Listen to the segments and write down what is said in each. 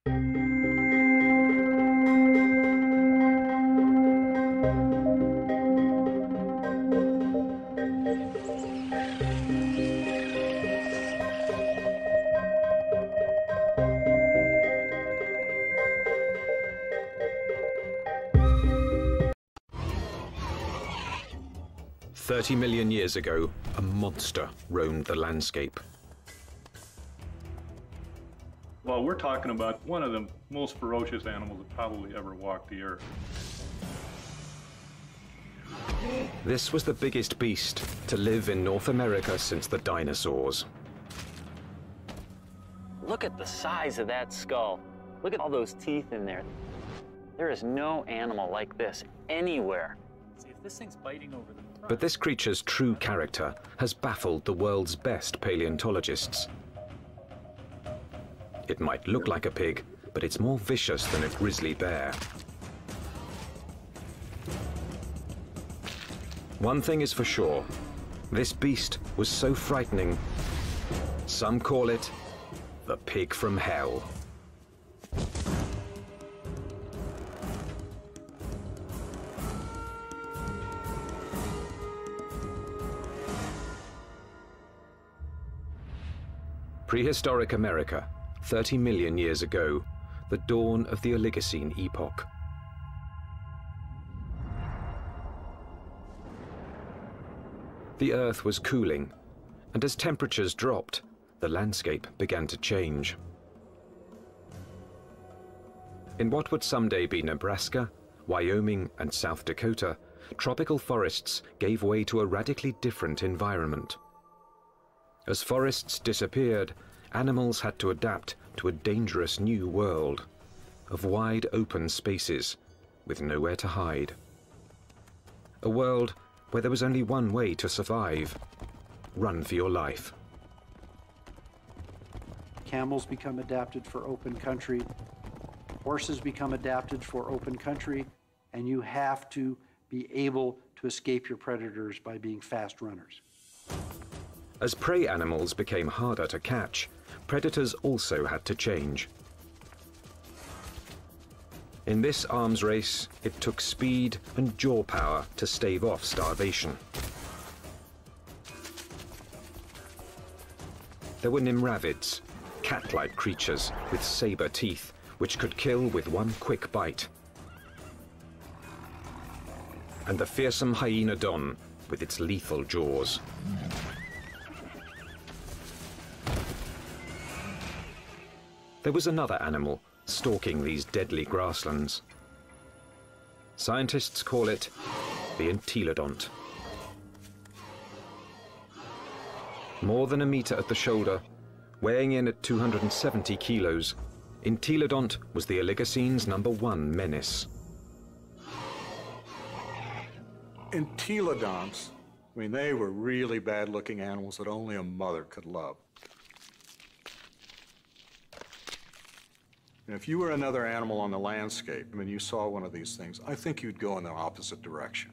"30 million years ago, a monster roamed the landscape. Well, we're talking about one of the most ferocious animals that probably ever walked the earth. This was the biggest beast to live in North America since the dinosaurs. Look at the size of that skull. Look at all those teeth in there. There is no animal like this anywhere. See, if this thing's biting over the front. But this creature's true character has baffled the world's best paleontologists. It might look like a pig, but it's more vicious than a grizzly bear. One thing is for sure, this beast was so frightening, some call it the pig from hell. Prehistoric America, 30 million years ago, the dawn of the Oligocene epoch. The Earth was cooling, and as temperatures dropped, the landscape began to change. In what would someday be Nebraska, Wyoming, and South Dakota, tropical forests gave way to a radically different environment. As forests disappeared, animals had to adapt to a dangerous new world of wide open spaces with nowhere to hide. A world where there was only one way to survive: run for your life. Camels become adapted for open country, horses become adapted for open country, and you have to be able to escape your predators by being fast runners. As prey animals became harder to catch, predators also had to change. In this arms race, it took speed and jaw power to stave off starvation. There were nimravids, cat-like creatures with saber teeth, which could kill with one quick bite. And the fearsome hyenodon with its lethal jaws. There was another animal stalking these deadly grasslands. Scientists call it the entelodont. More than a meter at the shoulder, weighing in at 270 kilos, entelodont was the Oligocene's #1 menace. Entelodonts, I mean, they were really bad-looking animals that only a mother could love. And if you were another animal on the landscape, I mean, you saw one of these things, I think you'd go in the opposite direction.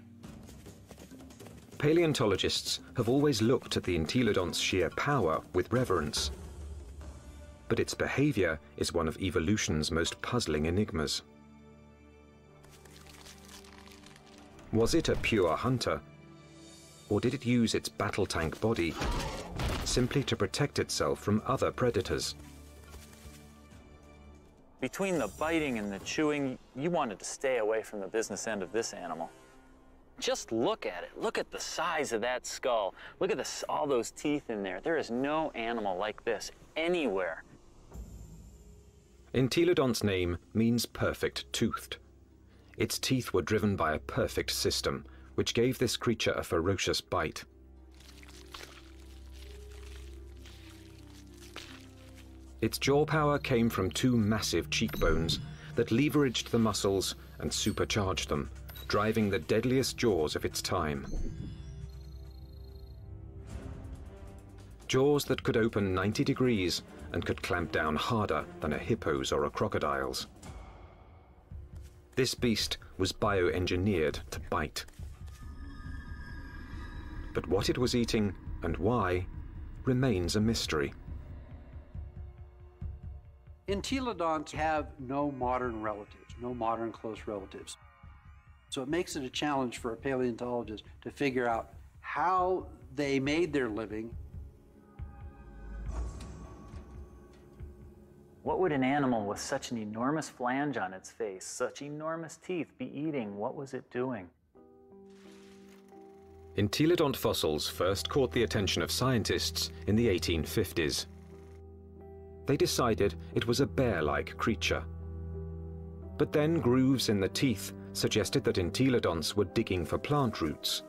Paleontologists have always looked at the entelodont's sheer power with reverence. But its behavior is one of evolution's most puzzling enigmas. Was it a pure hunter? Or did it use its battle tank body simply to protect itself from other predators? Between the biting and the chewing, you wanted to stay away from the business end of this animal. Just look at it. Look at the size of that skull. Look at this, all those teeth in there. There is no animal like this anywhere. Entelodont's name means perfect-toothed. Its teeth were driven by a perfect system, which gave this creature a ferocious bite. Its jaw power came from two massive cheekbones that leveraged the muscles and supercharged them, driving the deadliest jaws of its time. Jaws that could open 90 degrees and could clamp down harder than a hippo's or a crocodile's. This beast was bioengineered to bite. But what it was eating and why remains a mystery. Entelodonts have no modern relatives, no modern close relatives. So it makes it a challenge for a paleontologist to figure out how they made their living. What would an animal with such an enormous flange on its face, such enormous teeth, be eating? What was it doing? Entelodont fossils first caught the attention of scientists in the 1850s. They decided it was a bear-like creature. But then grooves in the teeth suggested that entelodonts were digging for plant roots,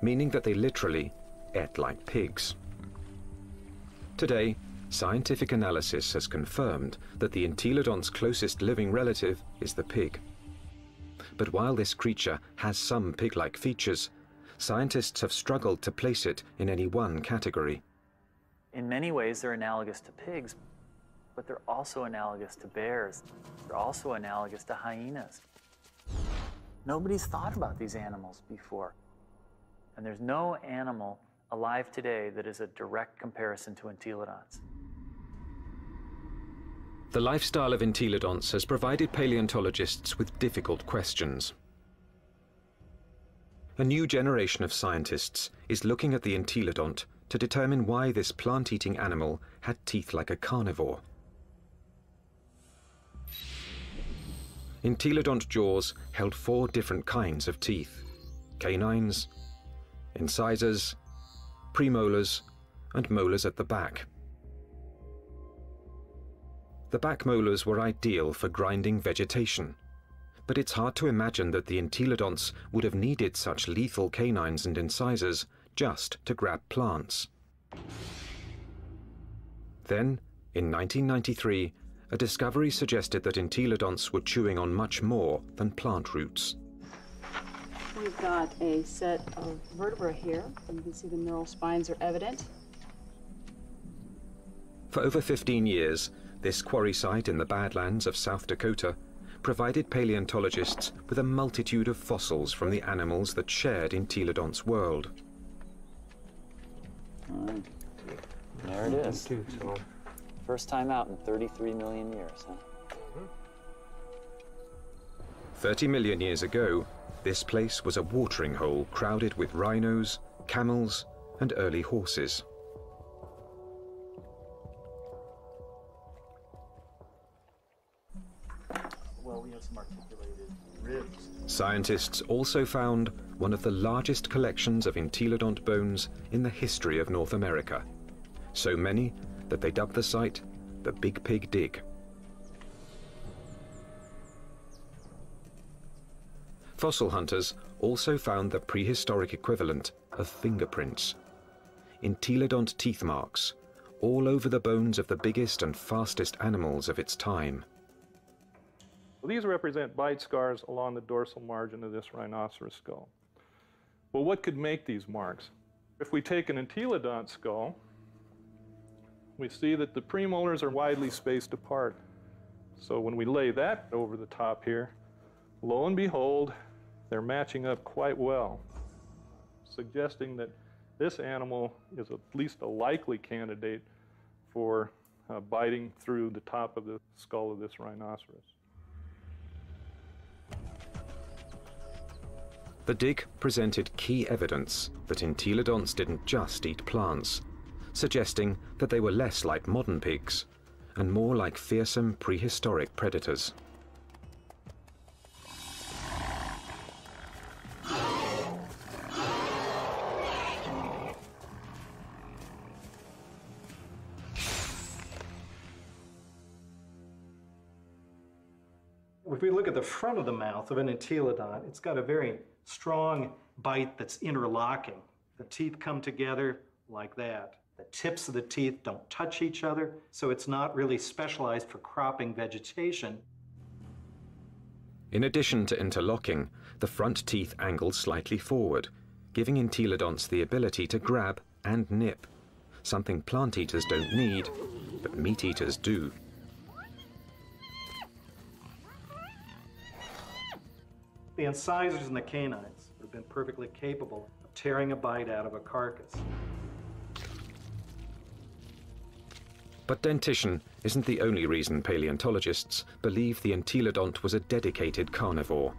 meaning that they literally ate like pigs. Today, scientific analysis has confirmed that the entelodont's closest living relative is the pig. But while this creature has some pig-like features, scientists have struggled to place it in any one category. In many ways, they're analogous to pigs, but they're also analogous to bears. They're also analogous to hyenas. Nobody's thought about these animals before. And there's no animal alive today that is a direct comparison to entelodonts. The lifestyle of entelodonts has provided paleontologists with difficult questions. A new generation of scientists is looking at the entelodont to determine why this plant-eating animal had teeth like a carnivore. Entelodont jaws held 4 different kinds of teeth: canines, incisors, premolars, and molars at the back. The back molars were ideal for grinding vegetation, but it's hard to imagine that the entelodonts would have needed such lethal canines and incisors just to grab plants. Then, in 1993, a discovery suggested that entelodonts were chewing on much more than plant roots. We've got a set of vertebrae here. You can see the neural spines are evident. For over 15 years, this quarry site in the Badlands of South Dakota provided paleontologists with a multitude of fossils from the animals that shared entelodont's world. There it is. First time out in 33 million years, huh? 30 million years ago, this place was a watering hole crowded with rhinos, camels, and early horses. Well, we have some articulated ribs. Scientists also found one of the largest collections of entelodont bones in the history of North America. So many that they dubbed the site the Big Pig Dig. Fossil hunters also found the prehistoric equivalent of fingerprints, entelodont teeth marks, all over the bones of the biggest and fastest animals of its time. Well, these represent bite scars along the dorsal margin of this rhinoceros skull. Well, what could make these marks? If we take an entelodont skull, we see that the premolars are widely spaced apart. So when we lay that over the top here, lo and behold, they're matching up quite well, suggesting that this animal is at least a likely candidate for biting through the top of the skull of this rhinoceros. The dig presented key evidence that entelodonts didn't just eat plants, suggesting that they were less like modern pigs and more like fearsome prehistoric predators. If we look at the front of the mouth of an entelodont, it's got a very strong bite that's interlocking. The teeth come together like that. The tips of the teeth don't touch each other, so it's not really specialized for cropping vegetation. In addition to interlocking, the front teeth angled slightly forward, giving entelodonts the ability to grab and nip, something plant eaters don't need, but meat eaters do. The incisors and the canines have been perfectly capable of tearing a bite out of a carcass. But dentition isn't the only reason paleontologists believe the entelodont was a dedicated carnivore.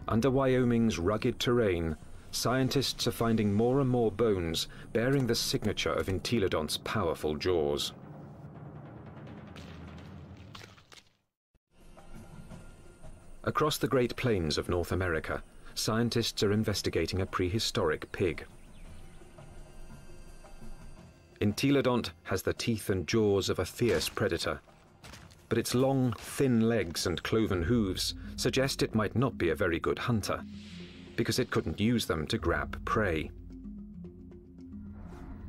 Under Wyoming's rugged terrain, scientists are finding more and more bones bearing the signature of entelodont's powerful jaws. Across the Great Plains of North America, scientists are investigating a prehistoric pig. Entelodont has the teeth and jaws of a fierce predator, but its long, thin legs and cloven hooves suggest it might not be a very good hunter, because it couldn't use them to grab prey.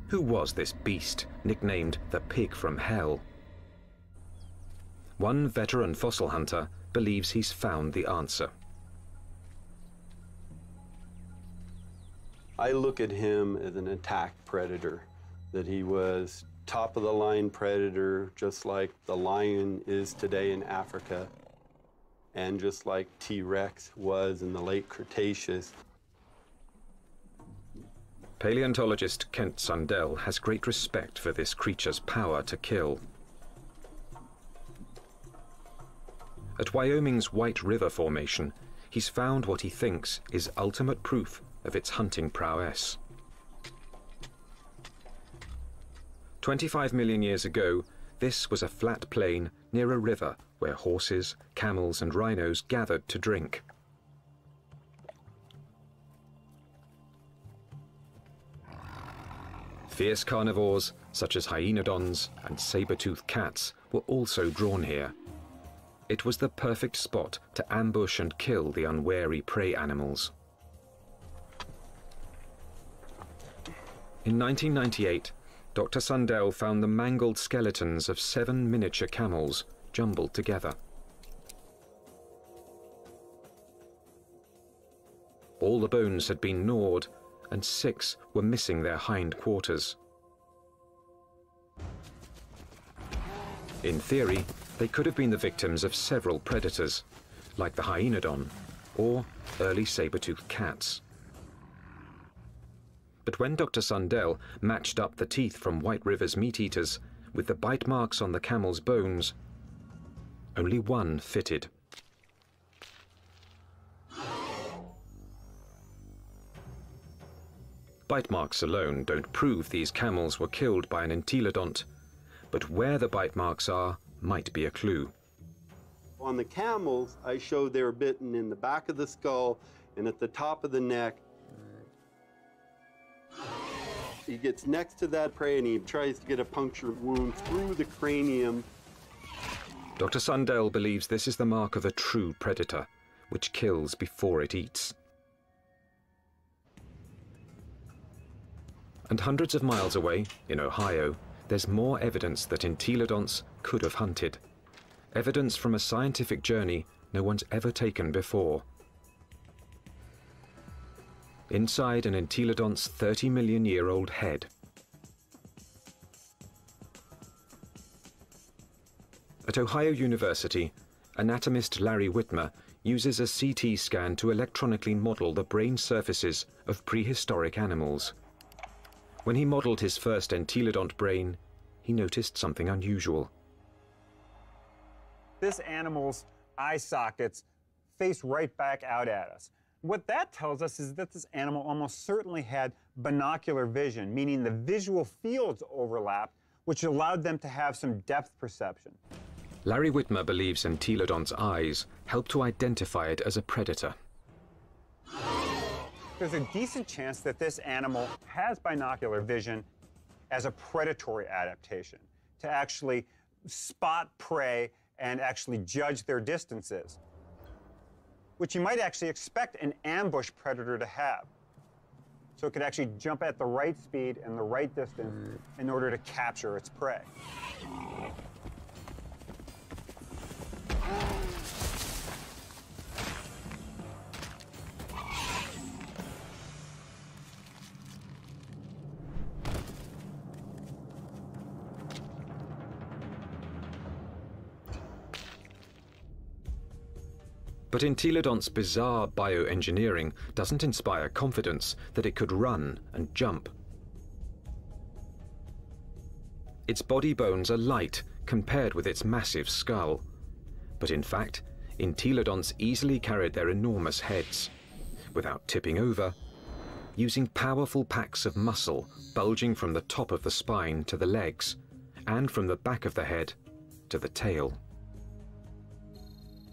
Who was this beast, nicknamed the Pig from Hell? One veteran fossil hunter believes he's found the answer. I look at him as an attack predator, that he was top-of-the-line predator, just like the lion is today in Africa, and just like T-Rex was in the late Cretaceous. Paleontologist Kent Sundell has great respect for this creature's power to kill. At Wyoming's White River Formation, he's found what he thinks is ultimate proof of its hunting prowess. 25 million years ago, this was a flat plain near a river where horses, camels, and rhinos gathered to drink. Fierce carnivores, such as hyenodons and saber-toothed cats, were also drawn here. It was the perfect spot to ambush and kill the unwary prey animals. In 1998, Dr. Sundell found the mangled skeletons of 7 miniature camels jumbled together. All the bones had been gnawed, and 6 were missing their hind quarters. In theory, they could have been the victims of several predators, like the hyenodon or early saber-toothed cats. But when Dr. Sundell matched up the teeth from White River's meat-eaters with the bite marks on the camel's bones, only one fitted. Bite marks alone don't prove these camels were killed by an entelodont, but where the bite marks are might be a clue. On the camels, I showed they were bitten in the back of the skull and at the top of the neck. He gets next to that prey and he tries to get a puncture wound through the cranium. Dr. Sundell believes this is the mark of a true predator, which kills before it eats. And hundreds of miles away, in Ohio, there's more evidence that entelodonts could have hunted. Evidence from a scientific journey no one's ever taken before. Inside an entelodont's 30-million-year-old head. At Ohio University, anatomist Larry Whitmer uses a CT scan to electronically model the brain surfaces of prehistoric animals. When he modeled his first entelodont brain, he noticed something unusual. This animal's eye sockets face right back out at us. What that tells us is that this animal almost certainly had binocular vision, meaning the visual fields overlapped, which allowed them to have some depth perception. Larry Whitmer believes entelodont's eyes help to identify it as a predator. There's a decent chance that this animal has binocular vision as a predatory adaptation, to actually spot prey and actually judge their distances, which you might actually expect an ambush predator to have. So it could actually jump at the right speed and the right distance in order to capture its prey. But entelodont's bizarre bioengineering doesn't inspire confidence that it could run and jump. its body bones are light compared with its massive skull. But in fact, entelodonts easily carried their enormous heads, without tipping over, using powerful packs of muscle bulging from the top of the spine to the legs, and from the back of the head to the tail.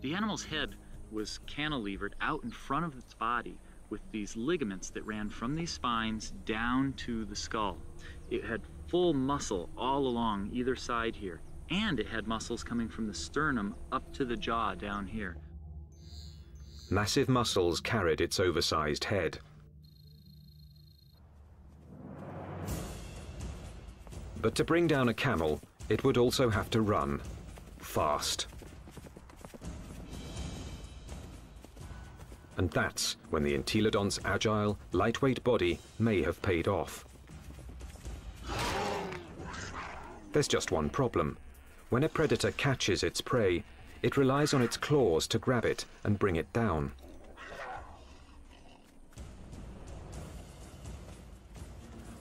The animal's head was cantilevered out in front of its body with these ligaments that ran from these spines down to the skull. It had full muscle all along either side here, and it had muscles coming from the sternum up to the jaw down here. Massive muscles carried its oversized head. But to bring down a camel, it would also have to run fast. And that's when the entelodont's agile, lightweight body may have paid off. There's just one problem. When a predator catches its prey, it relies on its claws to grab it and bring it down.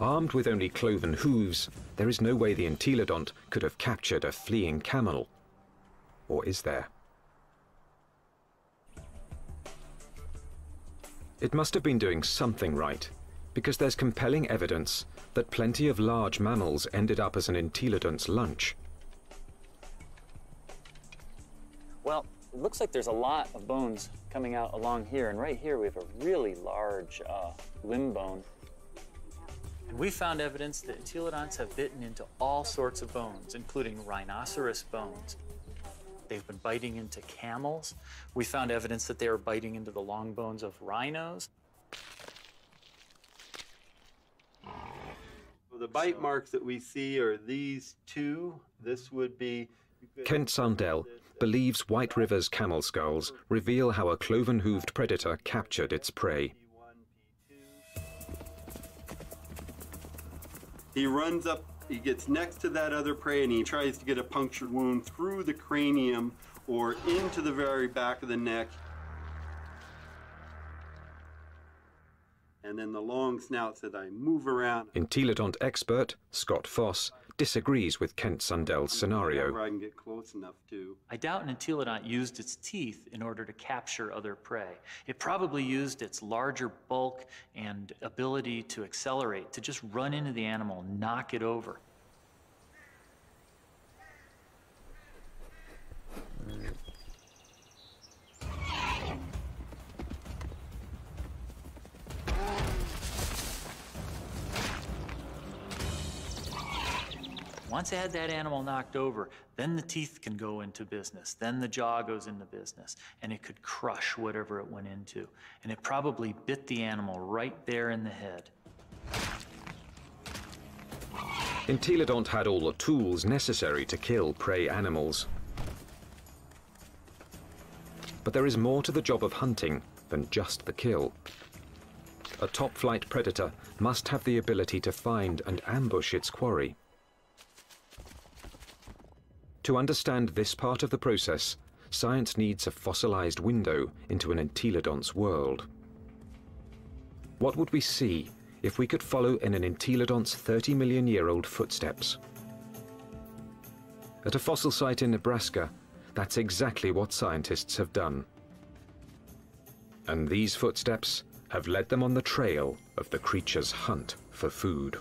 Armed with only cloven hooves, there is no way the entelodont could have captured a fleeing camel. Or is there? It must have been doing something right, because there's compelling evidence that plenty of large mammals ended up as an entelodont's lunch. Well, it looks like there's a lot of bones coming out along here, and right here we have a really large limb bone. And we found evidence that entelodonts have bitten into all sorts of bones, including rhinoceros bones. They've been biting into camels. We found evidence that they were biting into the long bones of rhinos. Well, the bite marks that we see are these two. This would be... Kent Sundell believes White River's camel skulls reveal how a cloven-hooved predator captured its prey. He runs up, he gets next to that other prey, and he tries to get a punctured wound through the cranium or into the very back of the neck. And then the long snouts that I move around. Entelodont expert Scott Foss disagrees with Kent Sundell's scenario. I can get close enough to. I doubt an entelodont used its teeth in order to capture other prey. It probably used its larger bulk and ability to accelerate to just run into the animal and knock it over. Once I had that animal knocked over, then the teeth can go into business, then the jaw goes into business, and it could crush whatever it went into. And it probably bit the animal right there in the head. Entelodont had all the tools necessary to kill prey animals. But there is more to the job of hunting than just the kill. A top-flight predator must have the ability to find and ambush its quarry. To understand this part of the process, science needs a fossilized window into an entelodont's world. What would we see if we could follow in an entelodont's 30-million-year-old footsteps? At a fossil site in Nebraska, that's exactly what scientists have done. And these footsteps have led them on the trail of the creature's hunt for food.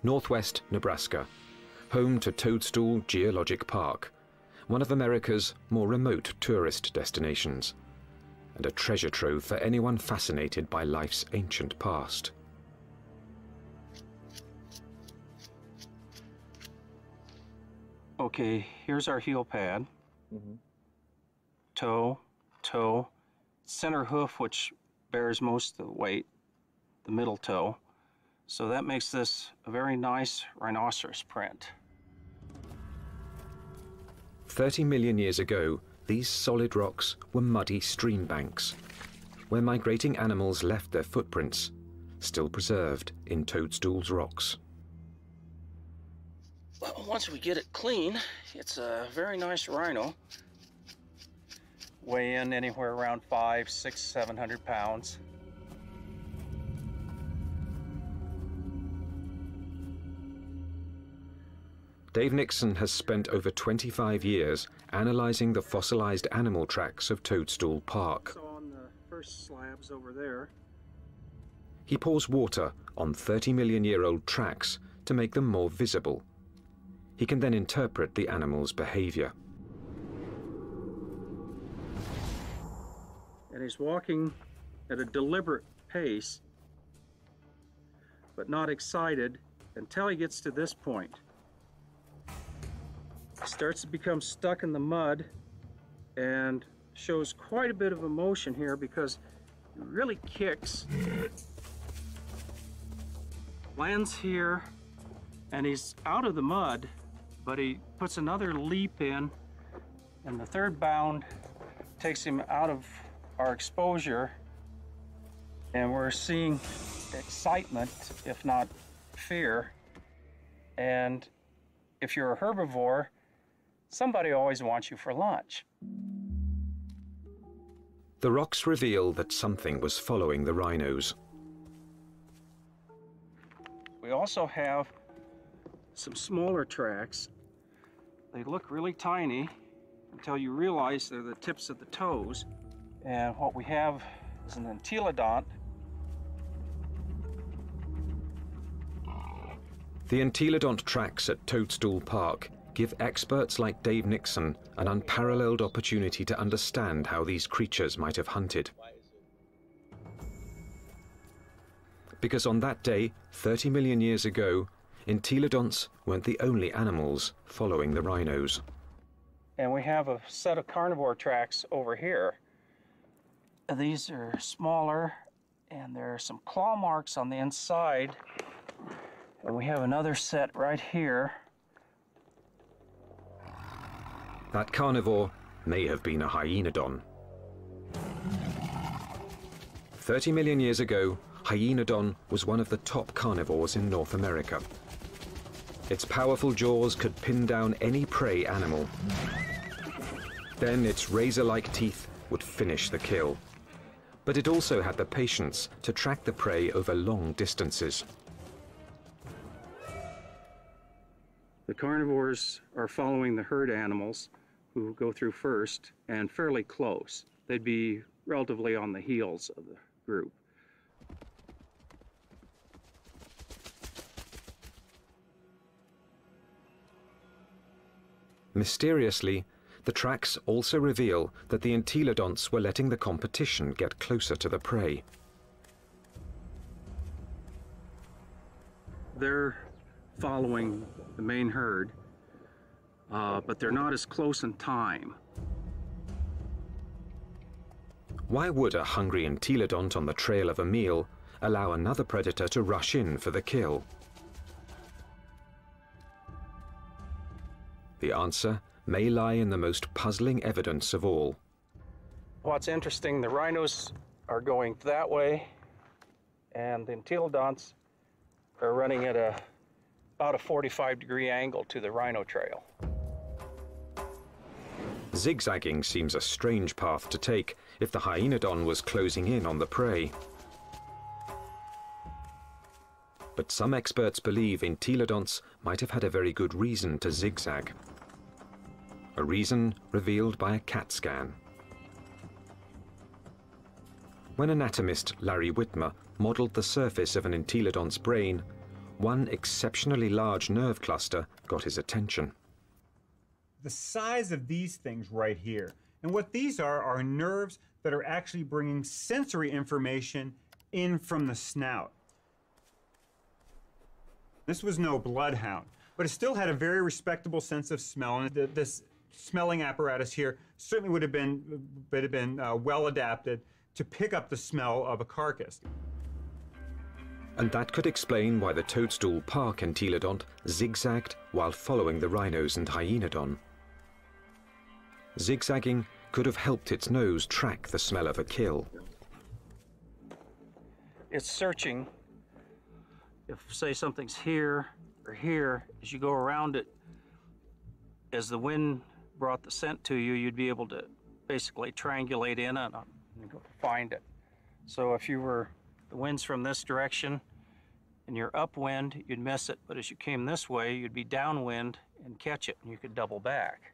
Northwest Nebraska, home to Toadstool Geologic Park, one of America's more remote tourist destinations, and a treasure trove for anyone fascinated by life's ancient past. Okay, here's our heel pad. Toe, toe, center hoof, which bears most of the weight, the middle toe. So that makes this a very nice rhinoceros print. 30 million years ago, these solid rocks were muddy stream banks, where migrating animals left their footprints, still preserved in Toadstool's rocks. Well, once we get it clean, it's a very nice rhino. weigh in anywhere around 500, 600, 700 pounds. Dave Nixon has spent over 25 years analyzing the fossilized animal tracks of Toadstool Park. So on the first slabs over there. He pours water on 30-million-year-old tracks to make them more visible. He can then interpret the animal's behavior. And he's walking at a deliberate pace, but not excited until he gets to this point. He starts to become stuck in the mud and shows quite a bit of emotion here because he really kicks. Lands here, and he's out of the mud, but he puts another leap in, and the third bound takes him out of our exposure, and we're seeing excitement, if not fear. And if you're a herbivore, somebody always wants you for lunch. The rocks reveal that something was following the rhinos. We also have some smaller tracks. They look really tiny until you realize they're the tips of the toes. And what we have is an entelodont. The entelodont tracks at Toadstool Park give experts like Dave Nixon an unparalleled opportunity to understand how these creatures might have hunted. Because on that day, 30 million years ago, entelodonts weren't the only animals following the rhinos. And we have a set of carnivore tracks over here. These are smaller, and there are some claw marks on the inside. And we have another set right here. That carnivore may have been a hyenodon. 30 million years ago, hyenodon was one of the top carnivores in North America. Its powerful jaws could pin down any prey animal. Then its razor-like teeth would finish the kill. But it also had the patience to track the prey over long distances. The carnivores are following the herd animals who go through first and fairly close. They'd be relatively on the heels of the group. Mysteriously, the tracks also reveal that the entelodonts were letting the competition get closer to the prey. They're following the main herd, but they're not as close in time. Why would a hungry entelodont on the trail of a meal allow another predator to rush in for the kill? The answer may lie in the most puzzling evidence of all. What's interesting, the rhinos are going that way, and the entelodonts are running at about a 45-degree angle to the rhino trail. Zigzagging seems a strange path to take if the hyenodon was closing in on the prey. But some experts believe entelodonts might have had a very good reason to zigzag. A reason revealed by a CAT scan. When anatomist Larry Whitmer modeled the surface of an entelodont's brain, one exceptionally large nerve cluster got his attention. The size of these things right here, and what these are nerves that are actually bringing sensory information in from the snout. This was no bloodhound, but it still had a very respectable sense of smell, and this smelling apparatus here certainly would have been well adapted to pick up the smell of a carcass. And that could explain why the Toadstool Park entelodont zigzagged while following the rhinos and hyenodon. Zigzagging could have helped its nose track the smell of a kill. It's searching. If, say, something's here or here, as you go around it, as the wind brought the scent to you, you'd be able to basically triangulate in on them and go find it. So if you were, the wind's from this direction and you're upwind, you'd miss it. But as you came this way, you'd be downwind and catch it, and you could double back.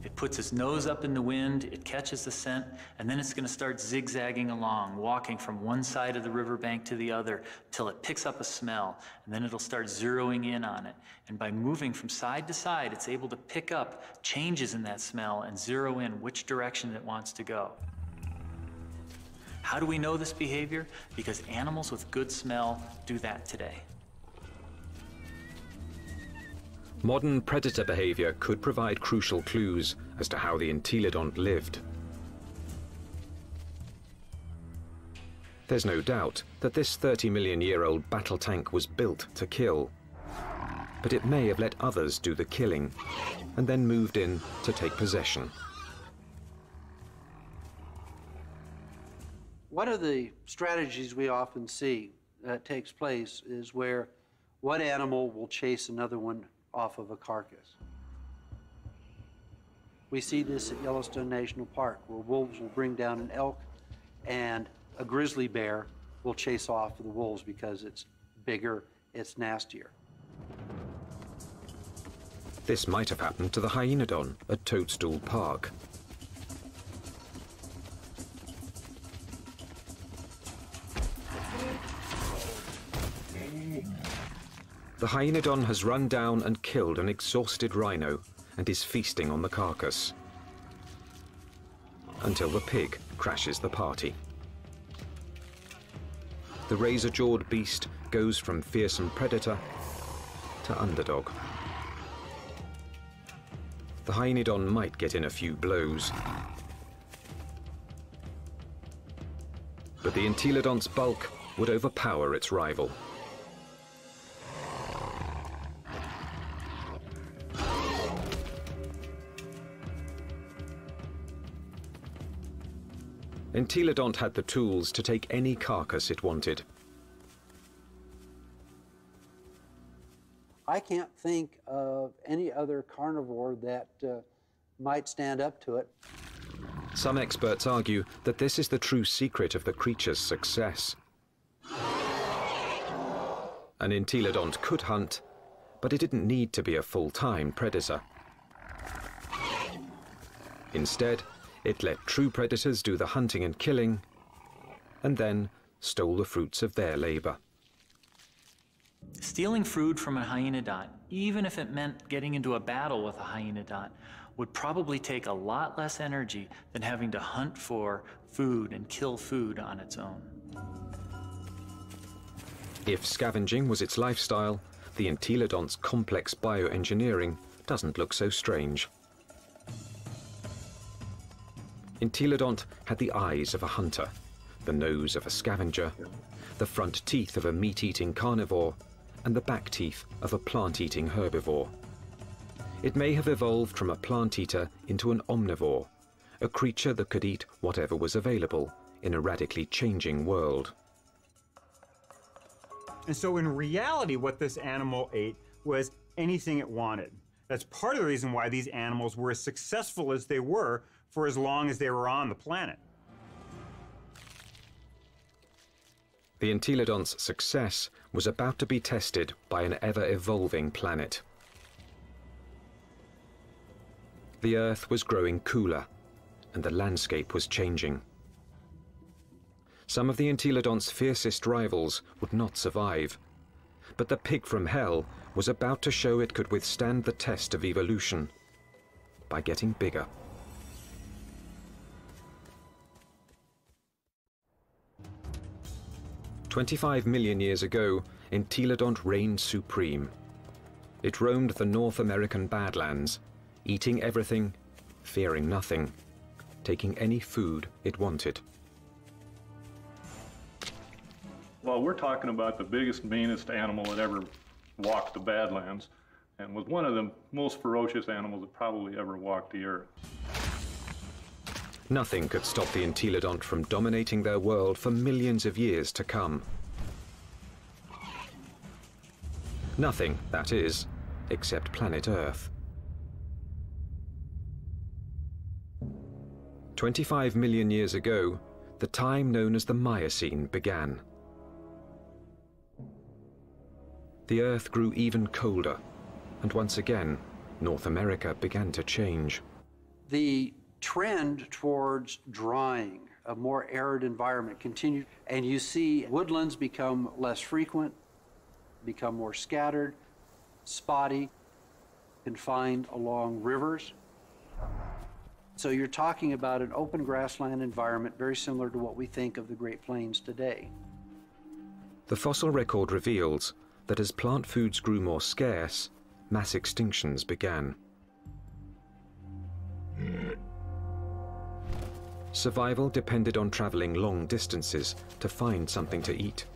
It puts its nose up in the wind, it catches the scent, and then it's going to start zigzagging along, walking from one side of the riverbank to the other till it picks up a smell, and then it'll start zeroing in on it. And by moving from side to side, it's able to pick up changes in that smell and zero in which direction it wants to go. How do we know this behavior? Because animals with good smell do that today. Modern predator behavior could provide crucial clues as to how the entelodont lived. There's no doubt that this 30-million-year-old battle tank was built to kill, but it may have let others do the killing and then moved in to take possession. One of the strategies we often see that takes place is where one animal will chase another one off of a carcass. We see this at Yellowstone National Park, where wolves will bring down an elk and a grizzly bear will chase off the wolves because it's bigger, it's nastier. This might have happened to the hyenodon at Toadstool Park. The hyenodon has run down and killed an exhausted rhino and is feasting on the carcass until the pig crashes the party. The razor-jawed beast goes from fearsome predator to underdog. The hyenodon might get in a few blows, but the entelodont's bulk would overpower its rival. Entelodont had the tools to take any carcass it wanted. I can't think of any other carnivore that might stand up to it. Some experts argue that this is the true secret of the creature's success. An entelodont could hunt, but it didn't need to be a full-time predator. Instead, it let true predators do the hunting and killing, and then stole the fruits of their labor. Stealing food from a hyenodont, even if it meant getting into a battle with a hyenodont, would probably take a lot less energy than having to hunt for food and kill food on its own. If scavenging was its lifestyle, the entelodont's complex bioengineering doesn't look so strange. Entelodont had the eyes of a hunter, the nose of a scavenger, the front teeth of a meat-eating carnivore, and the back teeth of a plant-eating herbivore. It may have evolved from a plant-eater into an omnivore, a creature that could eat whatever was available in a radically changing world. And so in reality, what this animal ate was anything it wanted. That's part of the reason why these animals were as successful as they were for as long as they were on the planet. The entelodont's success was about to be tested by an ever-evolving planet. The Earth was growing cooler, and the landscape was changing. Some of the entelodont's fiercest rivals would not survive, but the pig from hell was about to show it could withstand the test of evolution by getting bigger. "25 million years ago, entelodont reigned supreme. It roamed the North American Badlands, eating everything, fearing nothing, taking any food it wanted." Well, we're talking about the biggest, meanest animal that ever walked the Badlands, and was one of the most ferocious animals that probably ever walked the earth. Nothing could stop the entelodont from dominating their world for millions of years to come. Nothing, that is, except planet Earth. 25 million years ago, the time known as the Miocene began. The Earth grew even colder, and once again, North America began to change. The trend towards drying, a more arid environment continued, and you see woodlands become less frequent, become more scattered, spotty, confined along rivers. So you're talking about an open grassland environment very similar to what we think of the Great Plains today. The fossil record reveals that as plant foods grew more scarce, mass extinctions began. Survival depended on traveling long distances to find something to eat.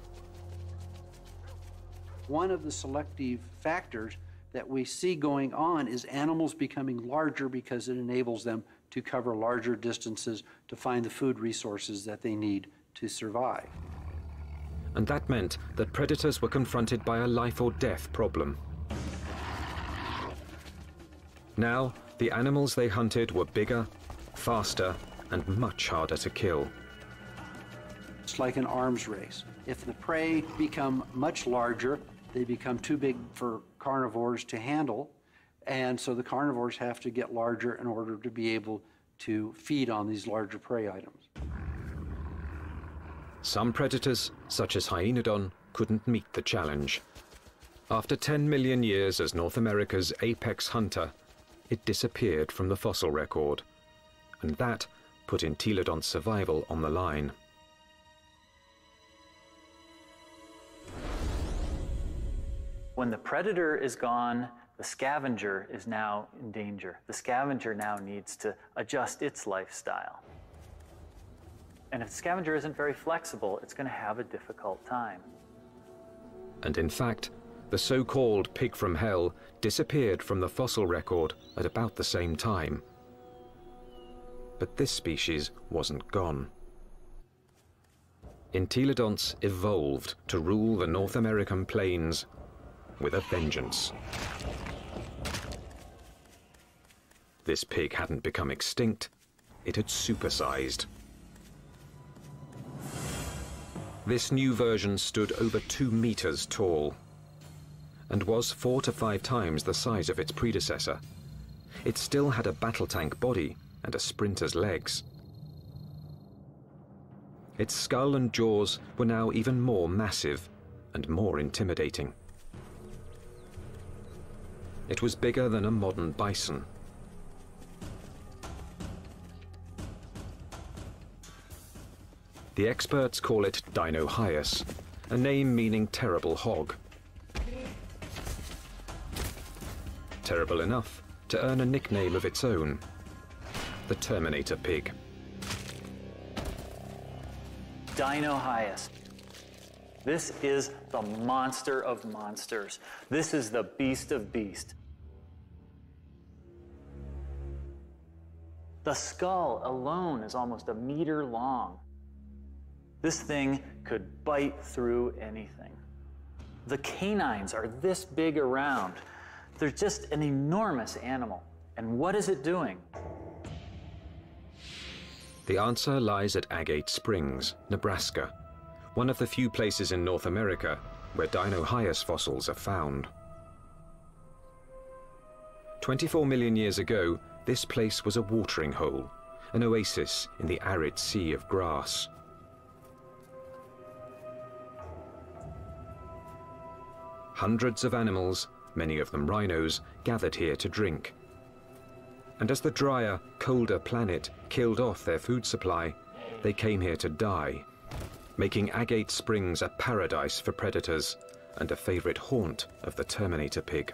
One of the selective factors that we see going on is animals becoming larger because it enables them to cover larger distances to find the food resources that they need to survive. And that meant that predators were confronted by a life or death problem. Now, the animals they hunted were bigger, faster, and much harder to kill. It's like an arms race. If the prey become much larger, they become too big for carnivores to handle, and so the carnivores have to get larger in order to be able to feed on these larger prey items. Some predators, such as Hyaenodon, couldn't meet the challenge. After 10 million years as North America's apex hunter, it disappeared from the fossil record, and that put Entelodon's survival on the line. When the predator is gone, the scavenger is now in danger. The scavenger now needs to adjust its lifestyle. And if the scavenger isn't very flexible, it's going to have a difficult time. And in fact, the so-called pig from hell disappeared from the fossil record at about the same time. But this species wasn't gone. Entelodonts evolved to rule the North American plains with a vengeance. This pig hadn't become extinct, it had supersized. This new version stood over 2 meters tall and was 4 to 5 times the size of its predecessor. It still had a battle tank body and a sprinter's legs. Its skull and jaws were now even more massive and more intimidating. It was bigger than a modern bison. The experts call it Dinohyus, a name meaning terrible hog. Terrible enough to earn a nickname of its own, the Terminator pig. Dinohyus. This is the monster of monsters. This is the beast of beasts. The skull alone is almost 1 meter long. This thing could bite through anything. The canines are this big around. They're just an enormous animal. And what is it doing? The answer lies at Agate Springs, Nebraska, one of the few places in North America where Dinohyus fossils are found. 24 million years ago, this place was a watering hole, an oasis in the arid sea of grass. Hundreds of animals, many of them rhinos, gathered here to drink. And as the drier, colder planet killed off their food supply, they came here to die, making Agate Springs a paradise for predators and a favorite haunt of the Terminator pig.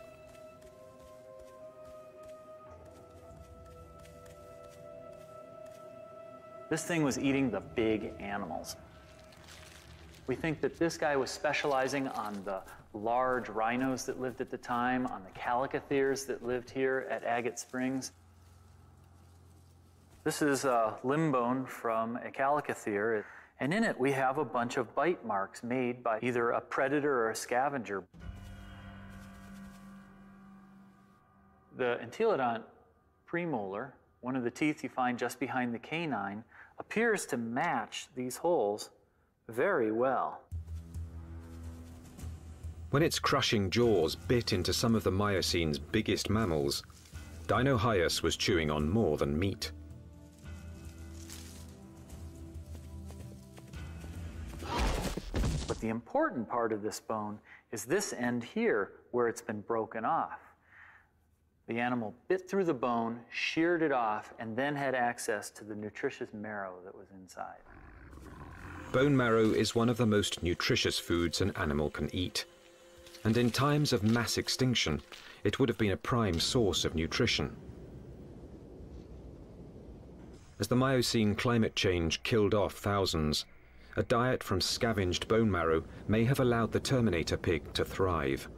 This thing was eating the big animals. We think that this guy was specializing on the large rhinos that lived at the time, on the calicotheres that lived here at Agate Springs. This is a limb bone from a calicothere, and in it we have a bunch of bite marks made by either a predator or a scavenger. The entelodont premolar, one of the teeth you find just behind the canine, appears to match these holes very well. When its crushing jaws bit into some of the Miocene's biggest mammals, Dinohyus was chewing on more than meat. But the important part of this bone is this end here, where it's been broken off. The animal bit through the bone, sheared it off, and then had access to the nutritious marrow that was inside. Bone marrow is one of the most nutritious foods an animal can eat. And in times of mass extinction, it would have been a prime source of nutrition. As the Miocene climate change killed off thousands, a diet from scavenged bone marrow may have allowed the Terminator pig to thrive.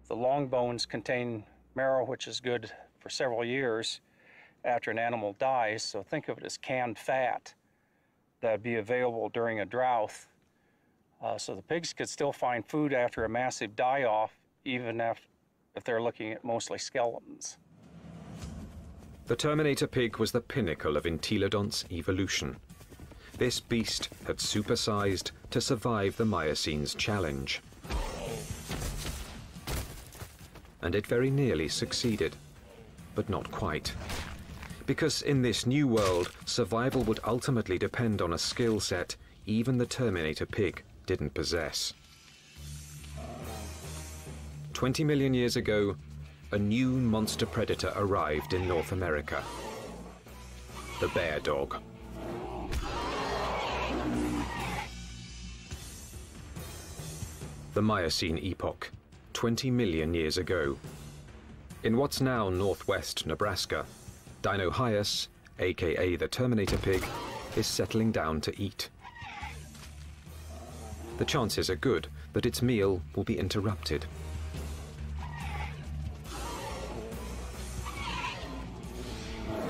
The long bones contain marrow which is good for several years after an animal dies, so think of it as canned fat that would be available during a drought. So the pigs could still find food after a massive die-off, even if they're looking at mostly skeletons. The Terminator pig was the pinnacle of entelodont's evolution. This beast had supersized to survive the Miocene's challenge. And it very nearly succeeded, but not quite. Because in this new world, survival would ultimately depend on a skill set even the Terminator pig didn't possess. 20 million years ago, a new monster predator arrived in North America. The bear dog. The Miocene epoch, 20 million years ago. In what's now northwest Nebraska, Dinohyus, aka the Terminator pig, is settling down to eat. The chances are good that its meal will be interrupted.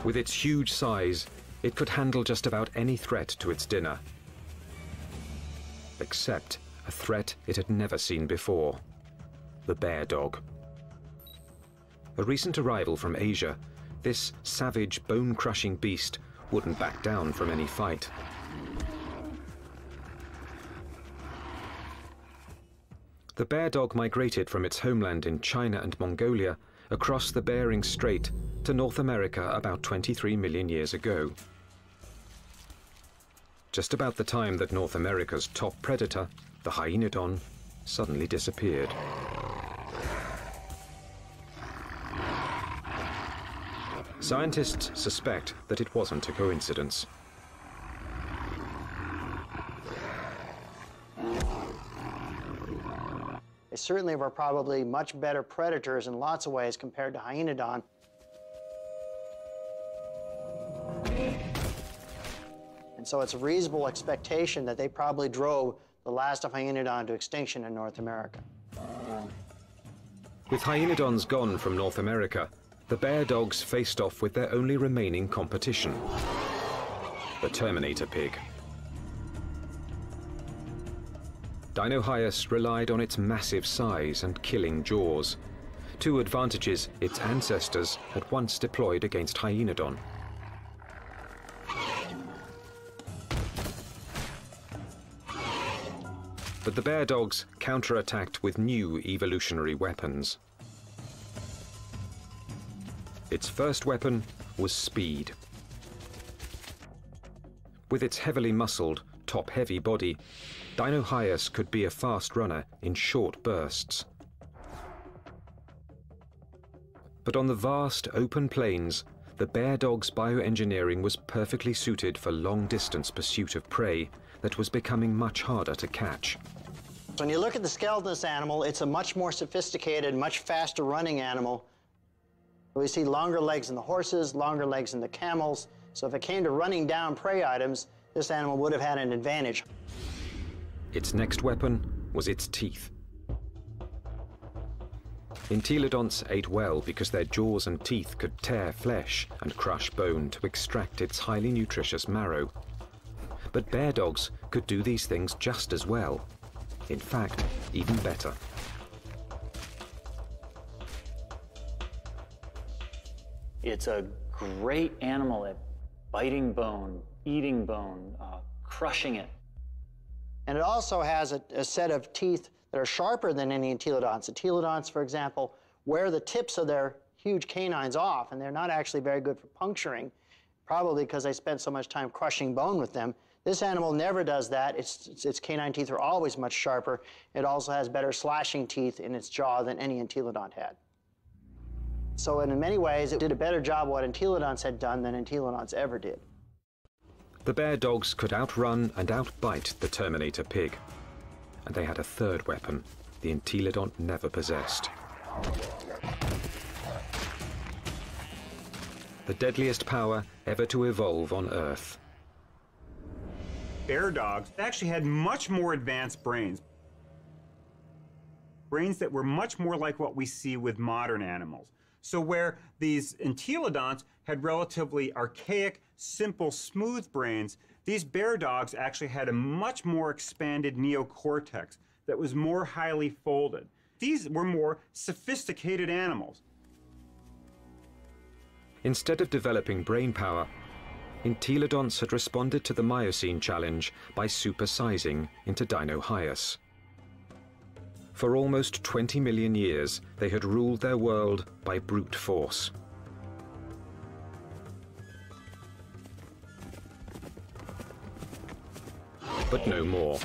With its huge size, it could handle just about any threat to its dinner. Except a threat it had never seen before: the bear dog. A recent arrival from Asia, this savage, bone-crushing beast wouldn't back down from any fight. The bear dog migrated from its homeland in China and Mongolia across the Bering Strait to North America about 23 million years ago. Just about the time that North America's top predator, the hyenodon, suddenly disappeared. Scientists suspect that it wasn't a coincidence. They certainly were probably much better predators in lots of ways compared to hyenodon. And so it's a reasonable expectation that they probably drove the last of hyenodon to extinction in North America. With hyenodons gone from North America, the bear dogs faced off with their only remaining competition, the Terminator pig. Dinohyus relied on its massive size and killing jaws, two advantages its ancestors had once deployed against hyenodon. But the bear dogs counterattacked with new evolutionary weapons. Its first weapon was speed. With its heavily muscled, top-heavy body, Dinohyus could be a fast runner in short bursts. But on the vast, open plains, the bear dog's bioengineering was perfectly suited for long-distance pursuit of prey that was becoming much harder to catch. When you look at the skeleton of this animal, it's a much more sophisticated, much faster running animal. We see longer legs in the horses, longer legs in the camels. So if it came to running down prey items, this animal would have had an advantage. Its next weapon was its teeth. Entelodonts ate well because their jaws and teeth could tear flesh and crush bone to extract its highly nutritious marrow. But bear dogs could do these things just as well. In fact, even better. It's a great animal at biting bone, eating bone, crushing it. And it also has a set of teeth that are sharper than any entelodonts. Entelodonts, for example, wear the tips of their huge canines off, and they're not actually very good for puncturing, probably because they spend so much time crushing bone with them. This animal never does that. Its canine teeth are always much sharper. It also has better slashing teeth in its jaw than any entelodont had. So in many ways, it did a better job of what entelodonts had done than entelodonts ever did. The bear dogs could outrun and outbite the Terminator pig. And they had a third weapon the entelodont never possessed. The deadliest power ever to evolve on Earth. Bear dogs actually had much more advanced brains. Brains that were much more like what we see with modern animals. So where these entelodonts had relatively archaic, simple, smooth brains, these bear dogs actually had a much more expanded neocortex that was more highly folded. These were more sophisticated animals. Instead of developing brain power, entelodonts had responded to the Miocene challenge by supersizing into Dinohyus. For almost 20 million years, they had ruled their world by brute force. But no more.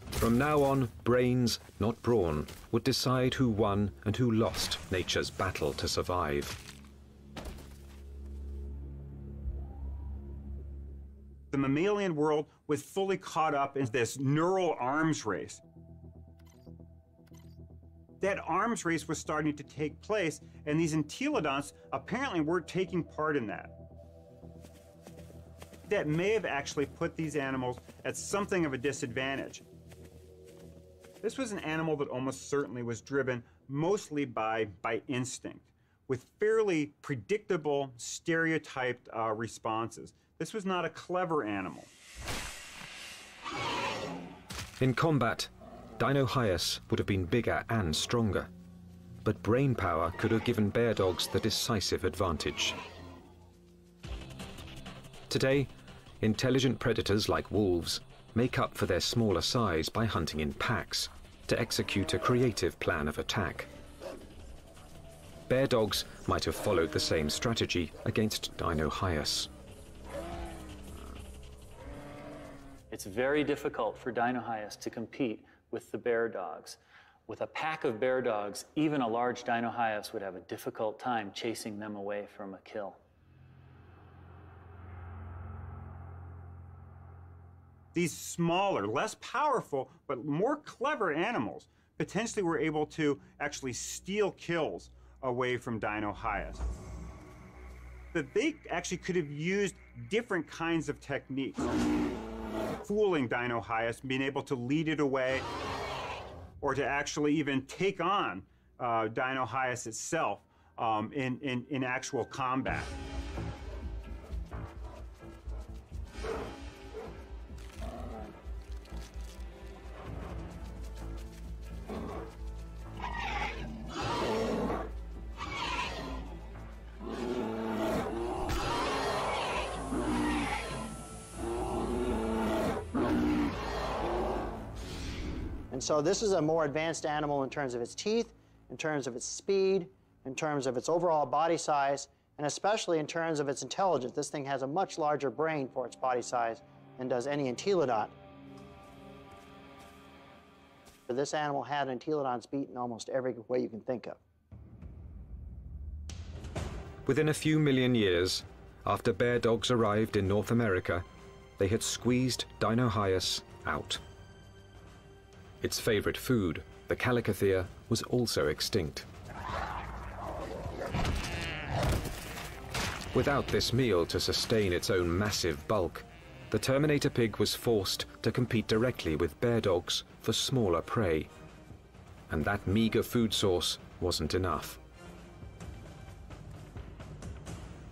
From now on, brains, not brawn, would decide who won and who lost nature's battle to survive. The mammalian world was fully caught up in this neural arms race. That arms race was starting to take place, and these entelodonts apparently weren't taking part in that. That may have actually put these animals at something of a disadvantage. This was an animal that almost certainly was driven mostly by instinct, with fairly predictable, stereotyped responses. This was not a clever animal. In combat, Dinohyus would have been bigger and stronger, but brain power could have given bear dogs the decisive advantage. Today, intelligent predators like wolves make up for their smaller size by hunting in packs to execute a creative plan of attack. Bear dogs might have followed the same strategy against Dinohyus. It's very difficult for Dinohyus to compete with the bear dogs. With a pack of bear dogs, even a large Dinohyus would have a difficult time chasing them away from a kill. These smaller, less powerful, but more clever animals potentially were able to actually steal kills away from Dinohyus. That they actually could have used different kinds of techniques. Fooling Dinohyus, being able to lead it away, or to actually even take on Dinohyus itself in actual combat. And so this is a more advanced animal in terms of its teeth, in terms of its speed, in terms of its overall body size, and especially in terms of its intelligence. This thing has a much larger brain for its body size than does any entelodont. But this animal had entelodonts beat in almost every way you can think of. Within a few million years, after bear dogs arrived in North America, they had squeezed Dinohyus out. Its favorite food, the calicothea, was also extinct. Without this meal to sustain its own massive bulk, the Terminator pig was forced to compete directly with bear dogs for smaller prey. And that meager food source wasn't enough.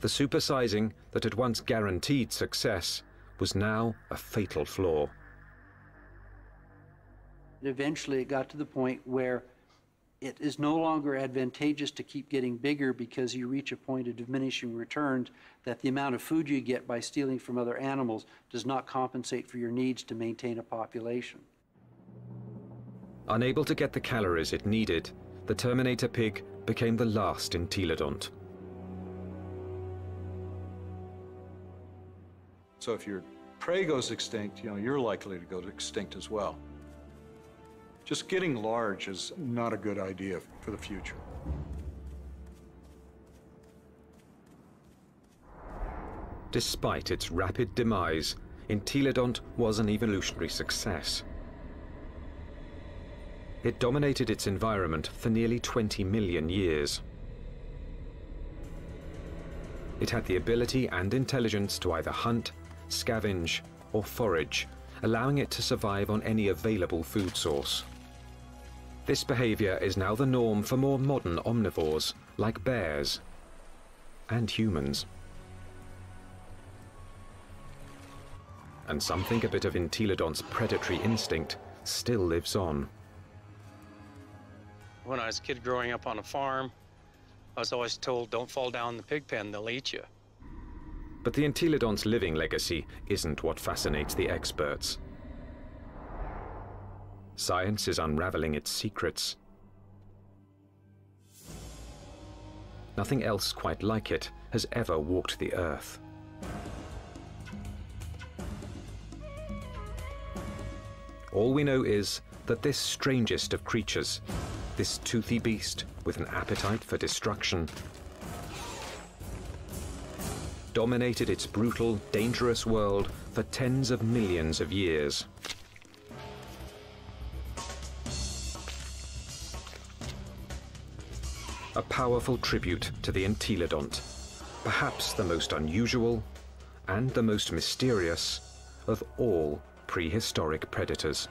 The supersizing that had once guaranteed success was now a fatal flaw. Eventually, it got to the point where it is no longer advantageous to keep getting bigger because you reach a point of diminishing returns, that the amount of food you get by stealing from other animals does not compensate for your needs to maintain a population. Unable to get the calories it needed, the Terminator pig became the last entelodont. So if your prey goes extinct, you're likely to go extinct as well. Just getting large is not a good idea for the future. Despite its rapid demise, entelodont was an evolutionary success. It dominated its environment for nearly 20 million years. It had the ability and intelligence to either hunt, scavenge, or forage, allowing it to survive on any available food source. This behavior is now the norm for more modern omnivores, like bears and humans. And some think a bit of entelodont's predatory instinct still lives on. When I was a kid growing up on a farm, I was always told, don't fall down the pig pen, they'll eat you. But the entelodont's living legacy isn't what fascinates the experts. Science is unraveling its secrets. Nothing else quite like it has ever walked the earth. All we know is that this strangest of creatures, this toothy beast with an appetite for destruction, dominated its brutal, dangerous world for tens of millions of years. A powerful tribute to the entelodont, perhaps the most unusual and the most mysterious of all prehistoric predators.